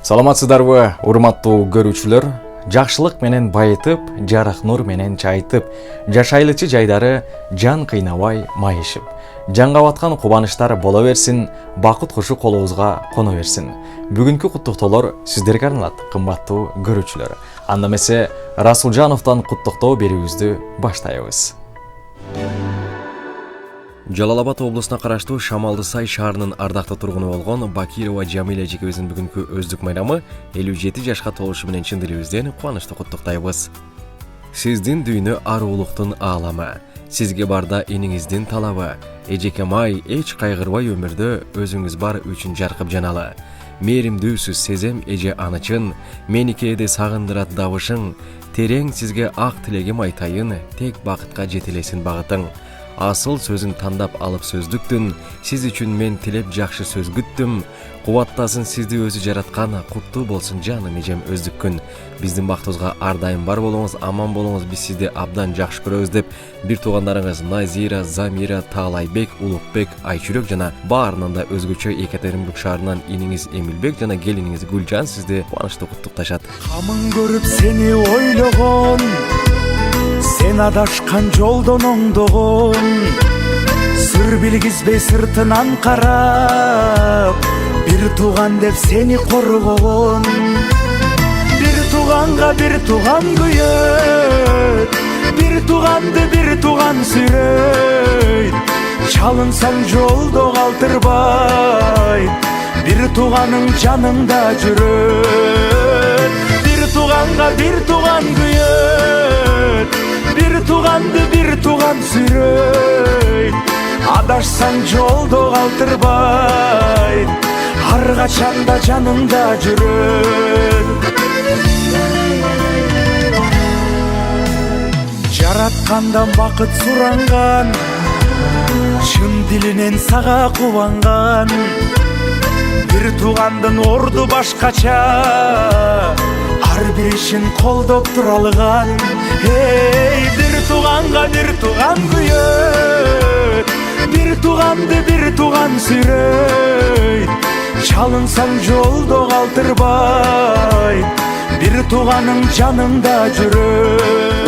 Саламатсыздарбы, урматтуу көрүүчүлөр? Жакшылык менен байытып, жарык нур менен чайытып, жашайлычы жайдары жан кыйнабай майышып. Жанга баткан кубанычтар боло берсин, бакыт кушу колубузга коно берсин. Бүгүнкү куттуктоолор сиздерге арналат, кымбаттуу көрүүчүлөр. Анда эмесе Расулжановдон куттуктоо берүүбүздү баштайбыз. Жалал Абад облусуна караштуу Шамалды Сай шаарынын ардактуу тургуну болгон Бакирова Жамиля эжекебиздин бүгүнкү өздүк майрамы 57 жашка толушу менен чын дилибизден кубанычтуу куттуктайбыз. Сиздин дүйнө аруулуктун ааламы, сизге барда эниңиздин талабы. Эжекем ай, эч кайгырбай өмүрдө өзүңүз бар үчүн жаркып жаналы. Мээримдүүсүз сезем эже анычын, меникеде сагындырат дабышың. Терең сизге ак тилегим айтайын, тек бакытка жетелесин багытың. Асыл сөзүн тандап алып сөздүктүн, сиз үчүн мен тилеп жакшы сөз күттүм. Кубаттасын сизди өзү жараткан, куттуу болсун жаным эжем өздүк күн. Биздин бактыбызга ар дайым бар болуңуз, аман болуңуз, биз сизди абдан жакшы көрөбүз деп бир туугандарыңыз Назира, Замира, Таалайбек, Улукбек, Айчүрөк жана баарынан да өзгөчө Екатеринбург шаарынан иниңиз Эмилбек жана келиниңиз Гүлжан сизди кубанычтуу куттукташат. Камын көрүп сени ойлогон, сен адашкан жолдон оңдогон, сыр билгизбей сыртынан карап, бир тууган деп сени коргогон. Бир тууганга бир тууган күйөт, бир тууганды бир тууган сүйрөйт. Чалынсаң жолдо калтырбай, бир тууганың жаныңда жүрөт. Бир тууганга бир тууган күйөт, бир тууганды бир тууган сүйрөйт. Адашсаң жолдо калтырбай, ар качанда жаныңда жүрөт. Жараткандан бакыт суранган, чын дилинен сага кубанган. Бир туугандын орду башкача, ар бир ишин колдоп тура алган. Бир тууганга бир тууган күйөт, бир тууганды бир тууган сүйрөйт. Чалынсаң жолдо калтырбай, бир тууганың жаныңда жүрөт.